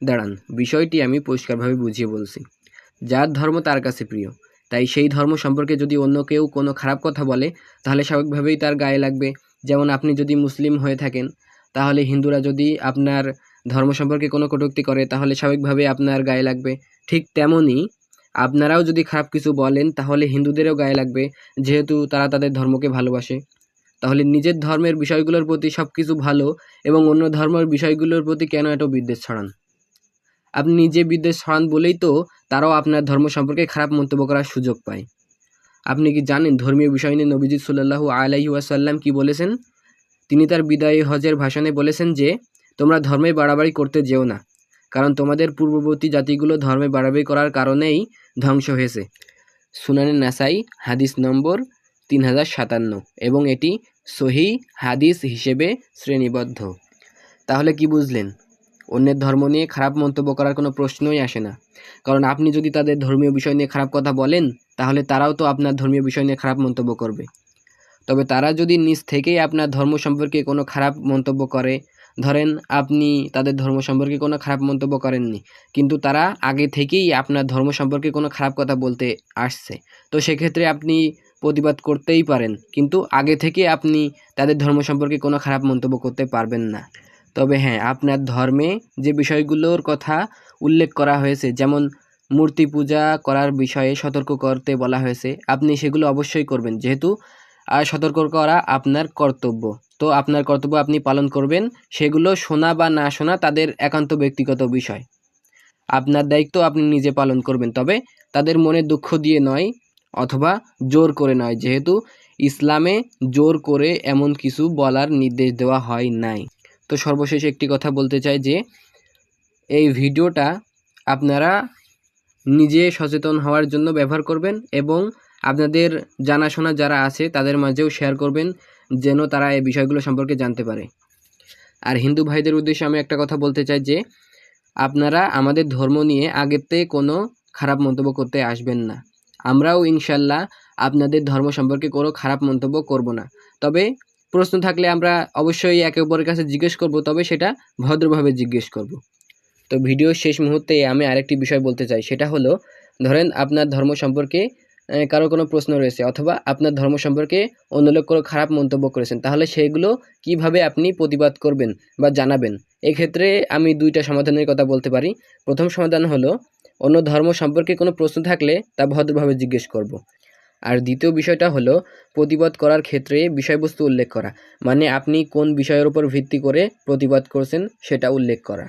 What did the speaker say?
দাঁড়ান, বিষয়টি আমি পরিষ্কারভাবে বুঝিয়ে বলছি। যার ধর্ম তার কাছে প্রিয়, তাই সেই ধর্ম সম্পর্কে যদি অন্য কেউ কোনো খারাপ কথা বলে তাহলে স্বাভাবিকভাবেই তার গায়ে লাগবে। যেমন আপনি যদি মুসলিম হয়ে থাকেন, তাহলে হিন্দুরা যদি আপনার ধর্ম সম্পর্কে কোনো কটূক্তি করে তাহলে স্বাভাবিকভাবেই আপনার গায়ে লাগবে। ঠিক তেমনই আপনারাও যদি খারাপ কিছু বলেন তাহলে হিন্দুদেরও গায়ে লাগবে, যেহেতু তারা তাদের ধর্মকে ভালোবাসে। তাহলে নিজের ধর্মের বিষয়গুলোর প্রতি সব কিছু ভালো এবং অন্য ধর্মের বিষয়গুলোর প্রতি কেন এত বিদ্বেষ ছড়ান? আপনি নিজে বিদ্বেষ ছড়ান বলেই তো তারাও আপনার ধর্ম সম্পর্কে খারাপ মন্তব্য করার সুযোগ পায়। আপনি কি জানেন ধর্মীয় বিষয় নিয়ে নবীজি সাল্লাল্লাহু আলাইহি ওয়াসাল্লাম কি বলেছেন? তিনি তার বিদায়ী হজের ভাষণে বলেছেন যে, তোমরা ধর্মে বাড়াবাড়ি করতে যেও না, কারণ তোমাদের পূর্ববর্তী জাতিগুলো ধর্মে বাড়াবাড়ি করার কারণেই ধ্বংস হয়েছে। সুনানে নাসাই হাদিস নম্বর 3057 এবং এটি সহিহ হাদিস হিসেবে শ্রেণীবদ্ধ। তাহলে কি বুঝলেন? অন্যের ধর্ম নিয়ে খারাপ মন্তব্য করার কোনো প্রশ্নই আসে না, কারণ আপনি যদি তাদের ধর্মীয় বিষয় নিয়ে খারাপ কথা বলেন তাহলে তারাও তো আপনার ধর্মীয় বিষয় নিয়ে খারাপ মন্তব্য করবে। তবে তারা যদি নিজ থেকেই আপনার ধর্ম সম্পর্কে কোনো খারাপ মন্তব্য করে, ধরেন আপনি তাদের ধর্ম সম্পর্কে কোনো খারাপ মন্তব্য করেননি, কিন্তু তারা আগে থেকেই আপনার ধর্ম সম্পর্কে কোনো খারাপ কথা বলতে আসছে, তো সেক্ষেত্রে আপনি প্রতিবাদ করতেই পারেন, কিন্তু আগে থেকে আপনি তাদের ধর্ম সম্পর্কে কোনো খারাপ মন্তব্য করতে পারবেন না। তবে হ্যাঁ, আপনার ধর্মে যে বিষয়গুলোর কথা উল্লেখ করা হয়েছে, যেমন মূর্তি পূজা করার বিষয়ে সতর্ক করতে বলা হয়েছে, আপনি সেগুলো অবশ্যই করবেন, যেহেতু সতর্ক করা আপনার কর্তব্য। তো আপনার কর্তব্য আপনি পালন করবেন, সেগুলো শোনা বা না শোনা তাদের একান্ত ব্যক্তিগত বিষয়। আপনার দায়িত্ব আপনি নিজে পালন করবেন, তবে তাদের মনে দুঃখ দিয়ে নয় অথবা জোর করে নয়, যেহেতু ইসলামে জোর করে এমন কিছু বলার নির্দেশ দেওয়া হয় নাই। তো সর্বশেষ একটি কথা বলতে চাই যে, এই ভিডিওটা আপনারা নিজে সচেতন হওয়ার জন্য ব্যবহার করবেন এবং আপনাদের জানাশোনা যারা আছে তাদের মাঝেও শেয়ার করবেন, যেন তারা এই বিষয়গুলো সম্পর্কে জানতে পারে। আর হিন্দু ভাইদের উদ্দেশ্যে আমি একটা কথা বলতে চাই যে, আপনারা আমাদের ধর্ম নিয়ে আগেতে কোনো খারাপ মন্তব্য করতে আসবেন না। আমরাও ইনশাল্লাহ আপনাদের ধর্ম সম্পর্কে কোনো খারাপ মন্তব্য করব না। তবে প্রশ্ন থাকলে আমরা অবশ্যই একে অপরের কাছে জিজ্ঞেস করব, তবে সেটা ভদ্রভাবে জিজ্ঞেস করব। তো ভিডিওর শেষ মুহূর্তে আমি আরেকটি বিষয় বলতে চাই, সেটা হলো, ধরেন আপনার ধর্ম সম্পর্কে কারো কোনো প্রশ্ন রয়েছে, অথবা আপনার ধর্ম সম্পর্কে অন্য লোক কোনো খারাপ মন্তব্য করেছেন, তাহলে সেগুলো কিভাবে আপনি প্রতিবাদ করবেন বা জানাবেন? এক্ষেত্রে আমি দুইটা সমাধানের কথা বলতে পারি। প্রথম সমাধান হলো, অন্য ধর্ম সম্পর্কে কোনো প্রশ্ন থাকলে তা ভদ্রভাবে জিজ্ঞেস করব। আর দ্বিতীয় বিষয়টা হলো, প্রতিবাদ করার ক্ষেত্রে বিষয়বস্তু উল্লেখ করা, মানে আপনি কোন বিষয়ের উপর ভিত্তি করে প্রতিবাদ করছেন সেটা উল্লেখ করা।